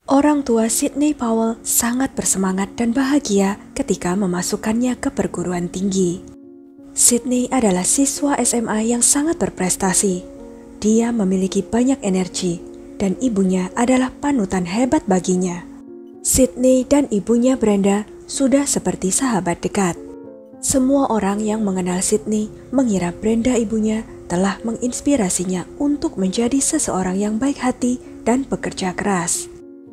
Orang tua Sidney Powell sangat bersemangat dan bahagia ketika memasukkannya ke perguruan tinggi. Sidney adalah siswa SMA yang sangat berprestasi. Dia memiliki banyak energi dan ibunya adalah panutan hebat baginya. Sidney dan ibunya Brenda sudah seperti sahabat dekat. Semua orang yang mengenal Sidney mengira Brenda ibunya telah menginspirasinya untuk menjadi seseorang yang baik hati dan bekerja keras.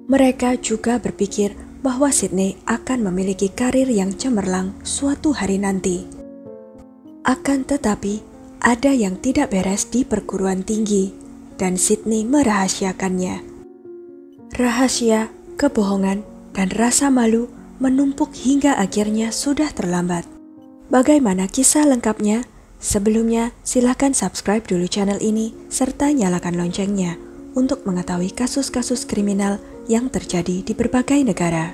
Mereka juga berpikir bahwa Sidney akan memiliki karir yang cemerlang suatu hari nanti. Akan tetapi, ada yang tidak beres di perguruan tinggi dan Sidney merahasiakannya. Rahasia, kebohongan, dan rasa malu menumpuk hingga akhirnya sudah terlambat. Bagaimana kisah lengkapnya? Sebelumnya, silakan subscribe dulu channel ini serta nyalakan loncengnya untuk mengetahui kasus-kasus kriminal yang terjadi di berbagai negara.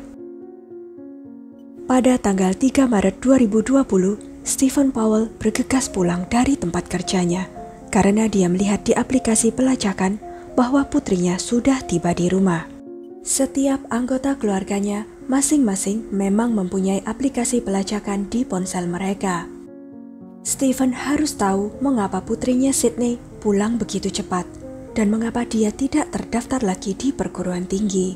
Pada tanggal 3 Maret 2020, Stephen Powell bergegas pulang dari tempat kerjanya karena dia melihat di aplikasi pelacakan bahwa putrinya sudah tiba di rumah. Setiap anggota keluarganya masing-masing memang mempunyai aplikasi pelacakan di ponsel mereka. Stephen harus tahu mengapa putrinya Sidney pulang begitu cepat dan mengapa dia tidak terdaftar lagi di perguruan tinggi.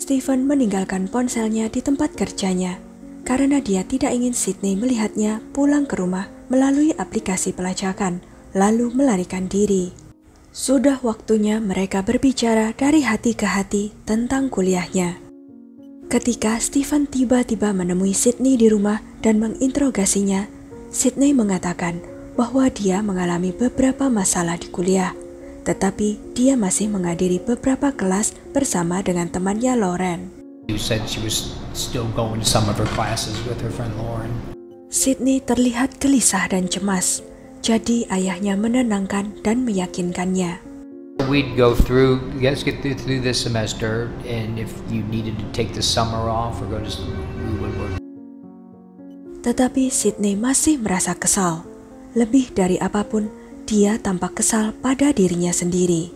Stephen meninggalkan ponselnya di tempat kerjanya karena dia tidak ingin Sidney melihatnya pulang ke rumah melalui aplikasi pelacakan lalu melarikan diri. Sudah waktunya mereka berbicara dari hati ke hati tentang kuliahnya. Ketika Stephen tiba-tiba menemui Sidney di rumah dan menginterogasinya, Sidney mengatakan bahwa dia mengalami beberapa masalah di kuliah, tetapi dia masih menghadiri beberapa kelas bersama dengan temannya Lauren. Sidney terlihat gelisah dan cemas, jadi ayahnya menenangkan dan meyakinkannya. We'd go through, let's get through this semester, and if you needed to take the summer off or go to school, we would work. Tetapi Sidney masih merasa kesal. Lebih dari apapun, dia tampak kesal pada dirinya sendiri.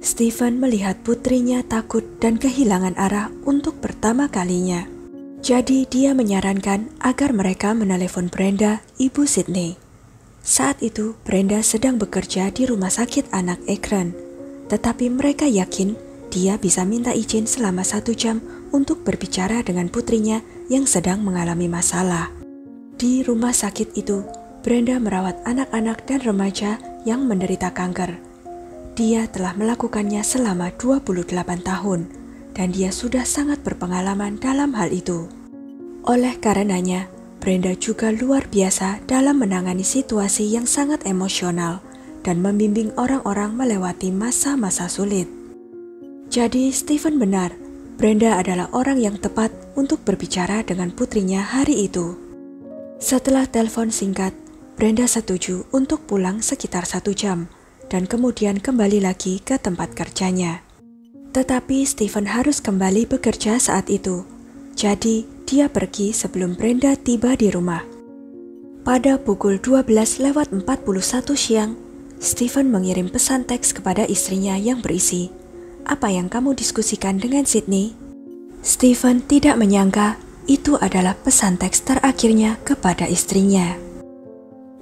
Stephen melihat putrinya takut dan kehilangan arah untuk pertama kalinya. Jadi dia menyarankan agar mereka menelepon Brenda, ibu Sidney. Saat itu, Brenda sedang bekerja di rumah sakit anak Akron, tetapi mereka yakin dia bisa minta izin selama 1 jam untuk berbicara dengan putrinya yang sedang mengalami masalah. Di rumah sakit itu, Brenda merawat anak-anak dan remaja yang menderita kanker. Dia telah melakukannya selama 28 tahun, dan dia sudah sangat berpengalaman dalam hal itu. Oleh karenanya, Brenda juga luar biasa dalam menangani situasi yang sangat emosional dan membimbing orang-orang melewati masa-masa sulit. Jadi Stephen benar, Brenda adalah orang yang tepat untuk berbicara dengan putrinya hari itu. Setelah telepon singkat, Brenda setuju untuk pulang sekitar 1 jam dan kemudian kembali lagi ke tempat kerjanya. Tetapi Stephen harus kembali bekerja saat itu, jadi dia pergi sebelum Brenda tiba di rumah. Pada pukul 12:41 siang, Stephen mengirim pesan teks kepada istrinya yang berisi, "Apa yang kamu diskusikan dengan Sidney?" Stephen tidak menyangka itu adalah pesan teks terakhirnya kepada istrinya.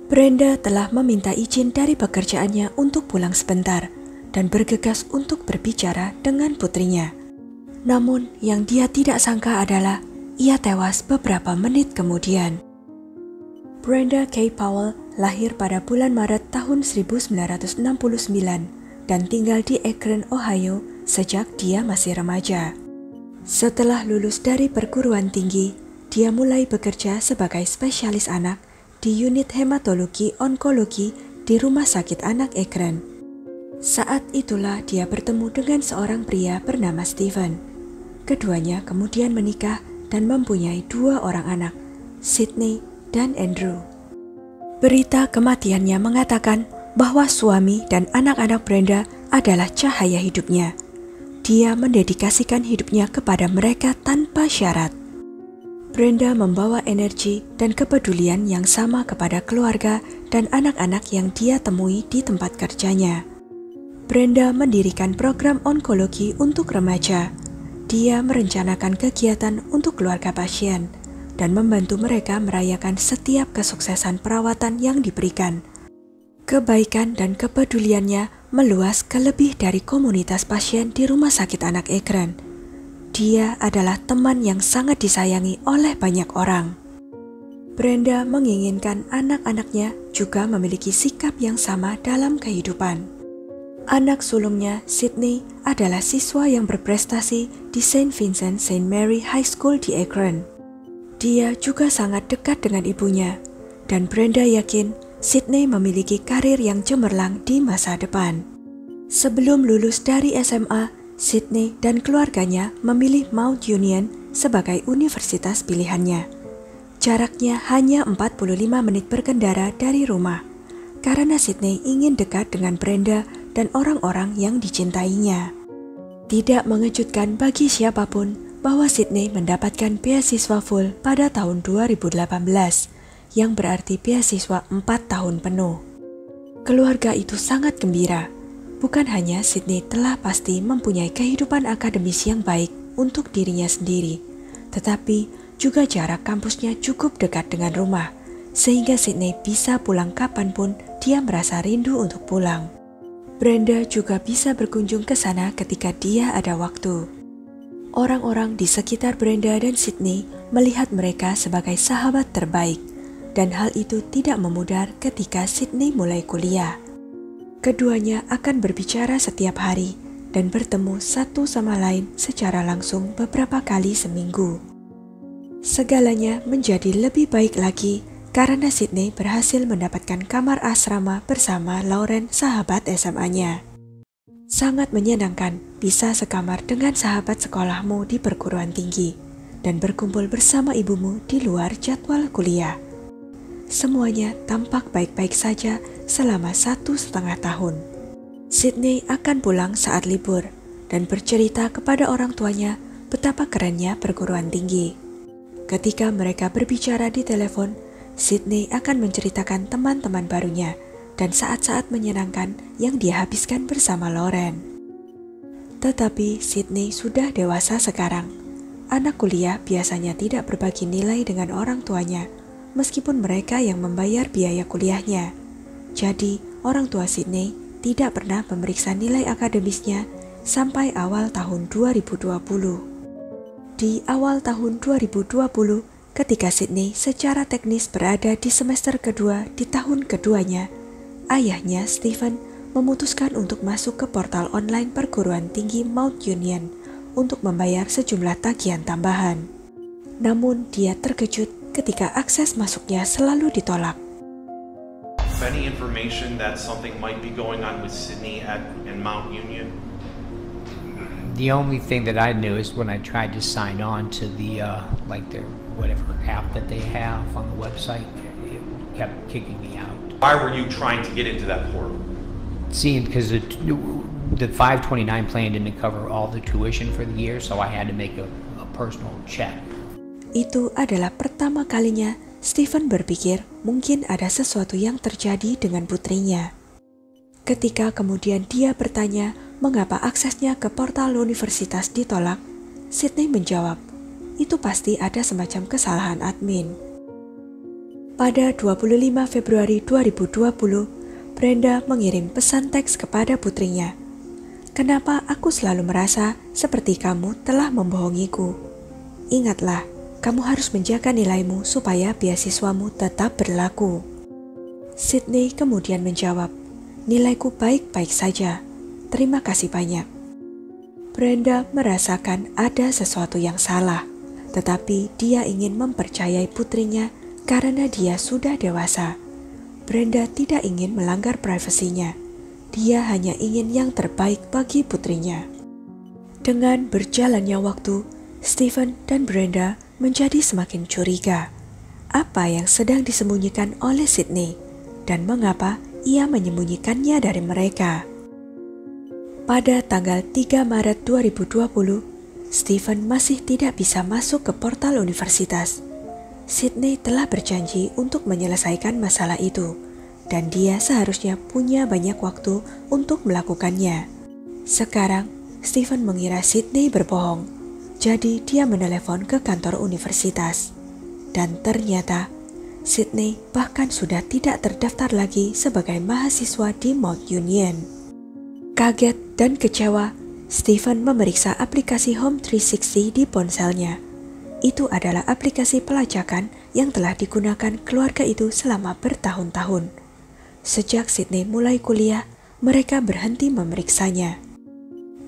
Brenda telah meminta izin dari pekerjaannya untuk pulang sebentar dan bergegas untuk berbicara dengan putrinya. Namun yang dia tidak sangka adalah ia tewas beberapa menit kemudian. Brenda K. Powell lahir pada bulan Maret tahun 1969 dan tinggal di Akron, Ohio sejak dia masih remaja. Setelah lulus dari perguruan tinggi, dia mulai bekerja sebagai spesialis anak di unit hematologi onkologi di Rumah Sakit Anak Akron. Saat itulah dia bertemu dengan seorang pria bernama Stephen. Keduanya kemudian menikah dan mempunyai 2 orang anak, Sidney dan Andrew. Berita kematiannya mengatakan bahwa suami dan anak-anak Brenda adalah cahaya hidupnya. Dia mendedikasikan hidupnya kepada mereka tanpa syarat. Brenda membawa energi dan kepedulian yang sama kepada keluarga dan anak-anak yang dia temui di tempat kerjanya. Brenda mendirikan program onkologi untuk remaja, Dia merencanakan kegiatan untuk keluarga pasien dan membantu mereka merayakan setiap kesuksesan perawatan yang diberikan. Kebaikan dan kepeduliannya meluas ke lebih dari komunitas pasien di Rumah Sakit Anak Akron. Dia adalah teman yang sangat disayangi oleh banyak orang. Brenda menginginkan anak-anaknya juga memiliki sikap yang sama dalam kehidupan. Anak sulungnya, Sydney, adalah siswa yang berprestasi di St. Vincent St. Mary High School di Akron. Dia juga sangat dekat dengan ibunya, dan Brenda yakin Sydney memiliki karir yang cemerlang di masa depan. Sebelum lulus dari SMA, Sydney dan keluarganya memilih Mount Union sebagai universitas pilihannya. Jaraknya hanya 45 menit berkendara dari rumah, karena Sydney ingin dekat dengan Brenda dan orang-orang yang dicintainya. Tidak mengejutkan bagi siapapun bahwa Sydney mendapatkan beasiswa full pada tahun 2018, yang berarti beasiswa 4 tahun penuh. Keluarga itu sangat gembira. Bukan hanya Sydney telah pasti mempunyai kehidupan akademis yang baik untuk dirinya sendiri, tetapi juga jarak kampusnya cukup dekat dengan rumah, sehingga Sydney bisa pulang kapanpun dia merasa rindu untuk pulang. Brenda juga bisa berkunjung ke sana ketika dia ada waktu. Orang-orang di sekitar Brenda dan Sydney melihat mereka sebagai sahabat terbaik, dan hal itu tidak memudar ketika Sydney mulai kuliah. Keduanya akan berbicara setiap hari dan bertemu satu sama lain secara langsung beberapa kali seminggu. Segalanya menjadi lebih baik lagi karena Sydney berhasil mendapatkan kamar asrama bersama Lauren, sahabat SMA-nya. Sangat menyenangkan bisa sekamar dengan sahabat sekolahmu di perguruan tinggi dan berkumpul bersama ibumu di luar jadwal kuliah. Semuanya tampak baik-baik saja selama 1,5 tahun. Sydney akan pulang saat libur dan bercerita kepada orang tuanya betapa kerennya perguruan tinggi. Ketika mereka berbicara di telepon, Sydney akan menceritakan teman-teman barunya dan saat-saat menyenangkan yang dia habiskan bersama Lauren. Tetapi Sydney sudah dewasa sekarang. Anak kuliah biasanya tidak berbagi nilai dengan orang tuanya, meskipun mereka yang membayar biaya kuliahnya. Jadi, orang tua Sydney tidak pernah memeriksa nilai akademisnya sampai awal tahun 2020. Di awal tahun 2020, ketika Sydney secara teknis berada di semester kedua di tahun keduanya, ayahnya Stephen memutuskan untuk masuk ke portal online perguruan tinggi Mount Union untuk membayar sejumlah tagihan tambahan. Namun dia terkejut ketika akses masuknya selalu ditolak. Any information that something might be going on with Sydney and Mount Union? The only thing that I knew is when I tried to sign on to the like their whatever app that they have on the website, it kept kicking me out. Why were you trying to get into that portal? Seeing because the 529 plan didn't cover all the tuition for the year, so I had to make a personal check. Itu adalah pertama kalinya Stephen berpikir mungkin ada sesuatu yang terjadi dengan putrinya. Ketika kemudian dia bertanya mengapa aksesnya ke portal universitas ditolak, Sydney menjawab, itu pasti ada semacam kesalahan admin. Pada 25 Februari 2020, Brenda mengirim pesan teks kepada putrinya. Kenapa aku selalu merasa seperti kamu telah membohongiku? Ingatlah, kamu harus menjaga nilaimu supaya beasiswamu tetap berlaku. Sydney kemudian menjawab, nilaiku baik-baik saja. Terima kasih banyak. Brenda merasakan ada sesuatu yang salah, tetapi dia ingin mempercayai putrinya karena dia sudah dewasa. Brenda tidak ingin melanggar privasinya. Dia hanya ingin yang terbaik bagi putrinya. Dengan berjalannya waktu, Stephen dan Brenda menjadi semakin curiga. Apa yang sedang disembunyikan oleh Sydney dan mengapa ia menyembunyikannya dari mereka? Pada tanggal 3 Maret 2020, Stephen masih tidak bisa masuk ke portal universitas. Sydney telah berjanji untuk menyelesaikan masalah itu, dan dia seharusnya punya banyak waktu untuk melakukannya. Sekarang, Stephen mengira Sydney berbohong. Jadi dia menelepon ke kantor universitas. Dan ternyata Sydney bahkan sudah tidak terdaftar lagi sebagai mahasiswa di Mount Union. Kaget dan kecewa, Stephen memeriksa aplikasi Home 360 di ponselnya. Itu adalah aplikasi pelacakan yang telah digunakan keluarga itu selama bertahun-tahun. Sejak Sydney mulai kuliah, mereka berhenti memeriksanya.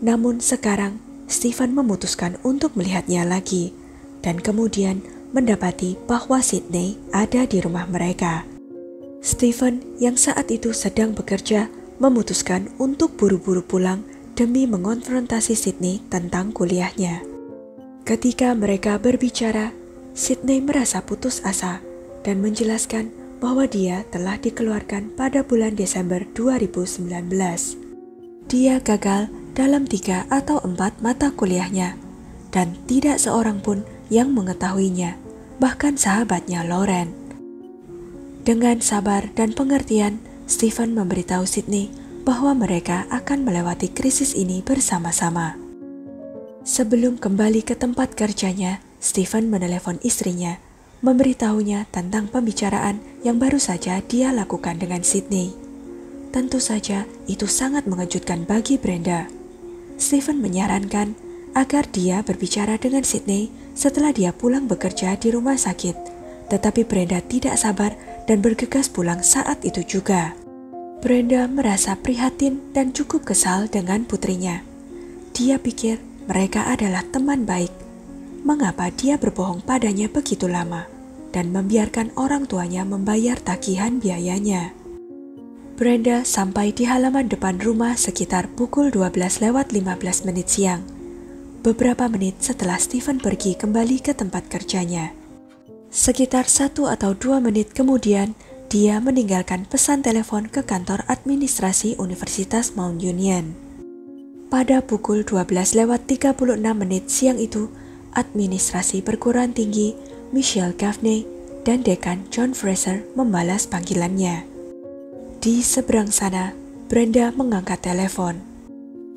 Namun sekarang, Stephen memutuskan untuk melihatnya lagi, dan kemudian mendapati bahwa Sydney ada di rumah mereka. Stephen yang saat itu sedang bekerja memutuskan untuk buru-buru pulang demi mengonfrontasi Sydney tentang kuliahnya. Ketika mereka berbicara, Sydney merasa putus asa dan menjelaskan bahwa dia telah dikeluarkan pada bulan Desember 2019. Dia gagal dalam 3 atau 4 mata kuliahnya, dan tidak seorang pun yang mengetahuinya, bahkan sahabatnya Lauren. Dengan sabar dan pengertian, Stephen memberitahu Sydney bahwa mereka akan melewati krisis ini bersama-sama. Sebelum kembali ke tempat kerjanya, Stephen menelepon istrinya, memberitahunya tentang pembicaraan yang baru saja dia lakukan dengan Sydney. Tentu saja itu sangat mengejutkan bagi Brenda. Stephen menyarankan agar dia berbicara dengan Sydney setelah dia pulang bekerja di rumah sakit, tetapi Brenda tidak sabar dan bergegas pulang saat itu juga. Brenda merasa prihatin dan cukup kesal dengan putrinya. Dia pikir mereka adalah teman baik. Mengapa dia berbohong padanya begitu lama dan membiarkan orang tuanya membayar tagihan biayanya? Brenda sampai di halaman depan rumah sekitar pukul 12:15 siang. Beberapa menit setelah Stephen pergi kembali ke tempat kerjanya. Sekitar 1 atau 2 menit kemudian, dia meninggalkan pesan telepon ke kantor administrasi Universitas Mount Union. Pada pukul 12:36 siang itu, administrasi perguruan tinggi Michelle Gaffney dan dekan John Fraser membalas panggilannya. Di seberang sana, Brenda mengangkat telepon.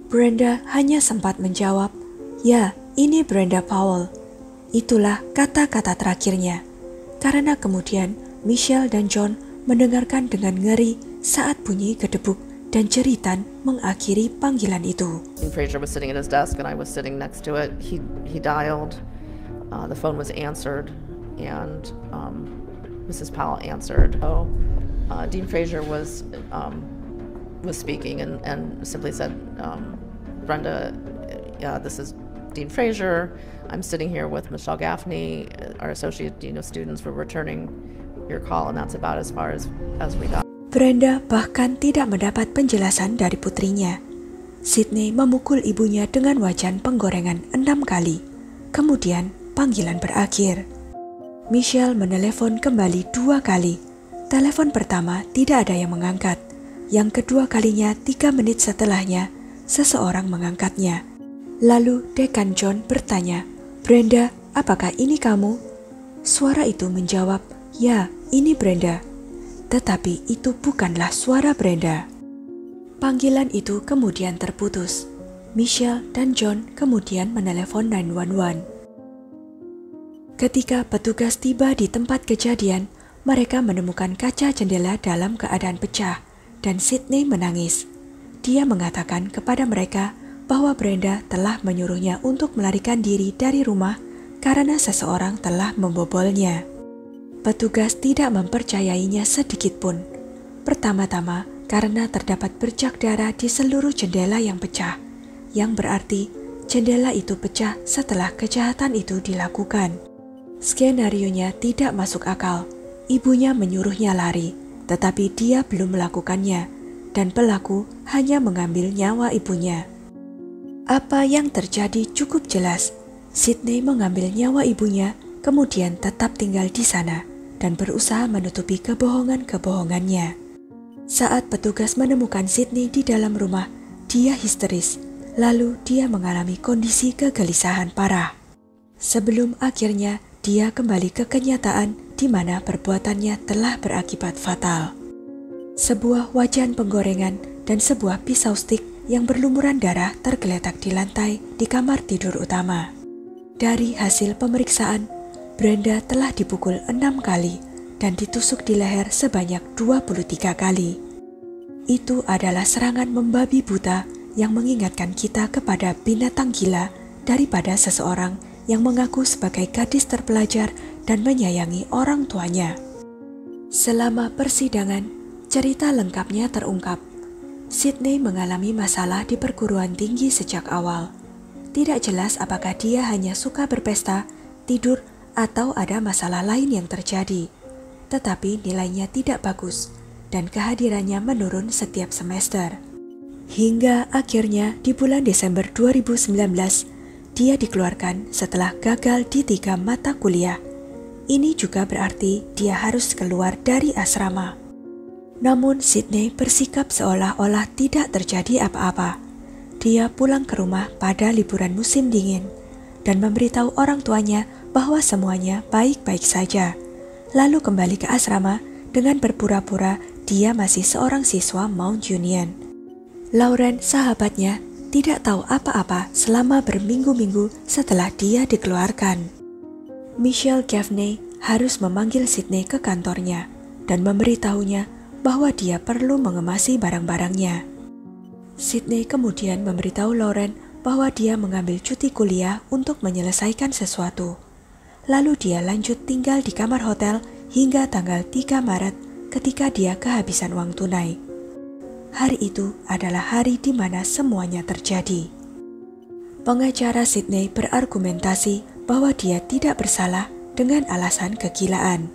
Brenda hanya sempat menjawab, "Ya, ini Brenda Powell." Itulah kata-kata terakhirnya, karena kemudian Michelle dan John mendengarkan dengan ngeri saat bunyi gedebuk dan jeritan mengakhiri panggilan itu. Fraser was sitting at his desk and I was sitting next to it. He dialed. The phone was answered, and Mrs. Powell answered. So Dean Fraser was speaking and simply said, "Brenda, this is Dean Fraser. I'm sitting here with Michelle Gaffney, our associate dean of students. We're returning your call," and that's about as far as we got. Brenda bahkan tidak mendapat penjelasan dari putrinya. Sydney memukul ibunya dengan wajan penggorengan 6 kali. Kemudian panggilan berakhir. Michelle menelepon kembali 2 kali. Telepon pertama tidak ada yang mengangkat. Yang kedua kalinya 3 menit setelahnya, seseorang mengangkatnya. Lalu dekan John bertanya, "Brenda, apakah ini kamu?" Suara itu menjawab, "Ya, ini Brenda." Tetapi itu bukanlah suara Brenda. Panggilan itu kemudian terputus. Michelle dan John kemudian menelepon 911. Ketika petugas tiba di tempat kejadian, mereka menemukan kaca jendela dalam keadaan pecah dan Sydney menangis. Dia mengatakan kepada mereka bahwa Brenda telah menyuruhnya untuk melarikan diri dari rumah karena seseorang telah membobolnya. Petugas tidak mempercayainya sedikit pun. Pertama-tama karena terdapat bercak darah di seluruh jendela yang pecah, yang berarti jendela itu pecah setelah kejahatan itu dilakukan. Skenarionya tidak masuk akal. Ibunya menyuruhnya lari, tetapi dia belum melakukannya, dan pelaku hanya mengambil nyawa ibunya. Apa yang terjadi cukup jelas. Sydney mengambil nyawa ibunya, kemudian tetap tinggal di sana dan berusaha menutupi kebohongan-kebohongannya. Saat petugas menemukan Sydney di dalam rumah, dia histeris, lalu dia mengalami kondisi kegelisahan parah. Sebelum akhirnya dia kembali ke kenyataan di mana perbuatannya telah berakibat fatal. Sebuah wajan penggorengan dan sebuah pisau stik yang berlumuran darah tergeletak di lantai di kamar tidur utama. Dari hasil pemeriksaan, Brenda telah dipukul 6 kali dan ditusuk di leher sebanyak 23 kali. Itu adalah serangan membabi buta yang mengingatkan kita kepada binatang gila daripada seseorang yang mengaku sebagai gadis terpelajar dan menyayangi orang tuanya. Selama persidangan, cerita lengkapnya terungkap. Sydney mengalami masalah di perguruan tinggi sejak awal. Tidak jelas apakah dia hanya suka berpesta, tidur, atau ada masalah lain yang terjadi. Tetapi nilainya tidak bagus dan kehadirannya menurun setiap semester. Hingga akhirnya di bulan Desember 2019, dia dikeluarkan setelah gagal di 3 mata kuliah. Ini juga berarti dia harus keluar dari asrama. Namun Sydney bersikap seolah-olah tidak terjadi apa-apa. Dia pulang ke rumah pada liburan musim dingin dan memberitahu orang tuanya bahwa semuanya baik-baik saja. Lalu kembali ke asrama dengan berpura-pura dia masih seorang siswa Mount Union. Lauren, sahabatnya, tidak tahu apa-apa selama berminggu-minggu setelah dia dikeluarkan. Michelle Gaffney harus memanggil Sydney ke kantornya dan memberitahunya bahwa dia perlu mengemasi barang-barangnya. Sydney kemudian memberitahu Lauren bahwa dia mengambil cuti kuliah untuk menyelesaikan sesuatu. Lalu dia lanjut tinggal di kamar hotel hingga tanggal 3 Maret ketika dia kehabisan uang tunai. Hari itu adalah hari di mana semuanya terjadi. Pengacara Sydney berargumentasi bahwa dia tidak bersalah dengan alasan kegilaan.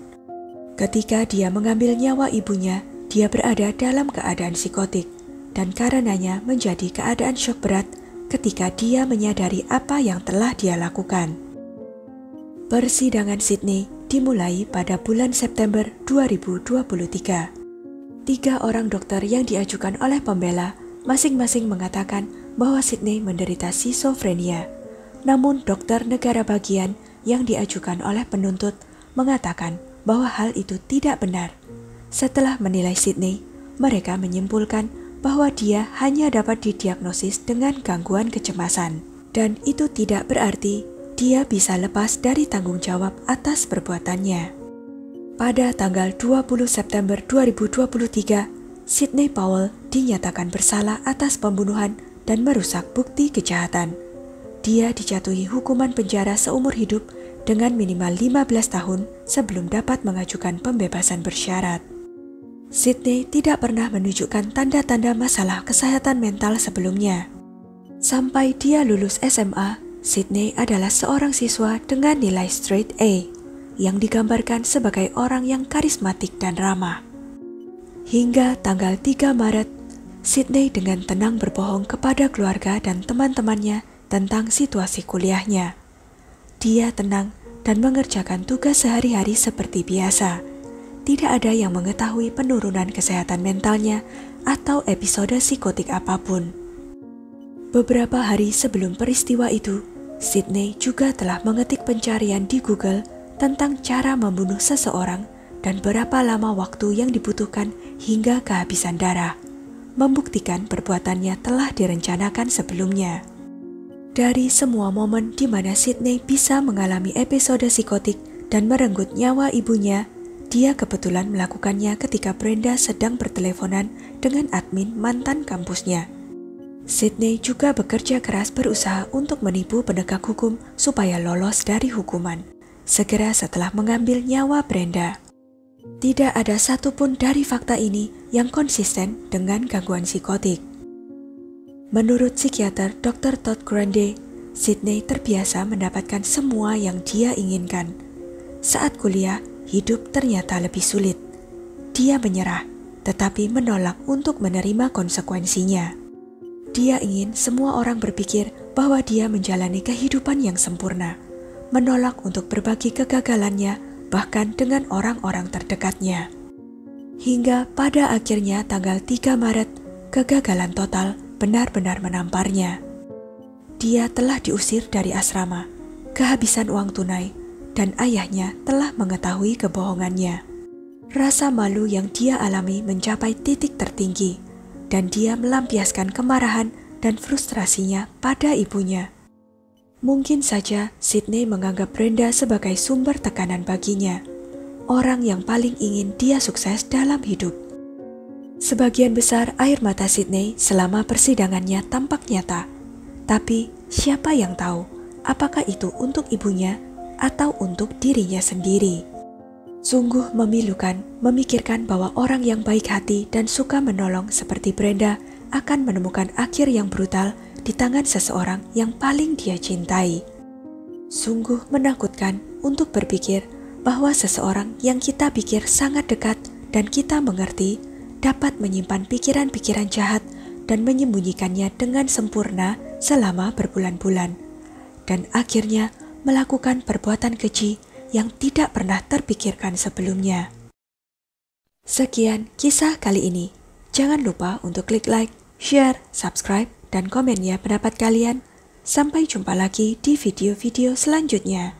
Ketika dia mengambil nyawa ibunya, dia berada dalam keadaan psikotik dan karenanya menjadi keadaan syok berat ketika dia menyadari apa yang telah dia lakukan. Persidangan Sydney dimulai pada bulan September 2023. 3 orang dokter yang diajukan oleh pembela masing-masing mengatakan bahwa Sydney menderita skizofrenia. Namun dokter negara bagian yang diajukan oleh penuntut mengatakan bahwa hal itu tidak benar. Setelah menilai Sydney, mereka menyimpulkan bahwa dia hanya dapat didiagnosis dengan gangguan kecemasan. Dan itu tidak berarti dia bisa lepas dari tanggung jawab atas perbuatannya. Pada tanggal 20 September 2023, Sidney Powell dinyatakan bersalah atas pembunuhan dan merusak bukti kejahatan. Dia dijatuhi hukuman penjara seumur hidup dengan minimal 15 tahun sebelum dapat mengajukan pembebasan bersyarat. Sydney tidak pernah menunjukkan tanda-tanda masalah kesehatan mental sebelumnya. Sampai dia lulus SMA, Sydney adalah seorang siswa dengan nilai straight A yang digambarkan sebagai orang yang karismatik dan ramah. Hingga tanggal 3 Maret, Sydney dengan tenang berbohong kepada keluarga dan teman-temannya tentang situasi kuliahnya. Dia tenang dan mengerjakan tugas sehari-hari seperti biasa. Tidak ada yang mengetahui penurunan kesehatan mentalnya atau episode psikotik apapun. Beberapa hari sebelum peristiwa itu, Sydney juga telah mengetik pencarian di Google tentang cara membunuh seseorang dan berapa lama waktu yang dibutuhkan hingga kehabisan darah, membuktikan perbuatannya telah direncanakan sebelumnya. Dari semua momen di mana Sydney bisa mengalami episode psikotik dan merenggut nyawa ibunya, dia kebetulan melakukannya ketika Brenda sedang berteleponan dengan admin mantan kampusnya. Sydney juga bekerja keras berusaha untuk menipu penegak hukum supaya lolos dari hukuman, segera setelah mengambil nyawa Brenda. Tidak ada satupun dari fakta ini yang konsisten dengan gangguan psikotik. Menurut psikiater Dr. Todd Grande, Sydney terbiasa mendapatkan semua yang dia inginkan. Saat kuliah, hidup ternyata lebih sulit. Dia menyerah, tetapi menolak untuk menerima konsekuensinya. Dia ingin semua orang berpikir bahwa dia menjalani kehidupan yang sempurna, menolak untuk berbagi kegagalannya bahkan dengan orang-orang terdekatnya. Hingga pada akhirnya tanggal 3 Maret, kegagalan total benar-benar menamparnya. Dia telah diusir dari asrama, kehabisan uang tunai, dan ayahnya telah mengetahui kebohongannya. Rasa malu yang dia alami mencapai titik tertinggi, dan dia melampiaskan kemarahan dan frustrasinya pada ibunya. Mungkin saja Sydney menganggap Brenda sebagai sumber tekanan baginya, orang yang paling ingin dia sukses dalam hidup. Sebagian besar air mata Sydney selama persidangannya tampak nyata, tapi siapa yang tahu apakah itu untuk ibunya atau untuk dirinya sendiri. Sungguh memilukan memikirkan bahwa orang yang baik hati dan suka menolong seperti Brenda akan menemukan akhir yang brutal di tangan seseorang yang paling dia cintai. Sungguh menakutkan untuk berpikir bahwa seseorang yang kita pikir sangat dekat dan kita mengerti dapat menyimpan pikiran-pikiran jahat dan menyembunyikannya dengan sempurna selama berbulan-bulan, dan akhirnya melakukan perbuatan keji yang tidak pernah terpikirkan sebelumnya. Sekian kisah kali ini. Jangan lupa untuk klik like, share, subscribe, dan komen ya pendapat kalian. Sampai jumpa lagi di video-video selanjutnya.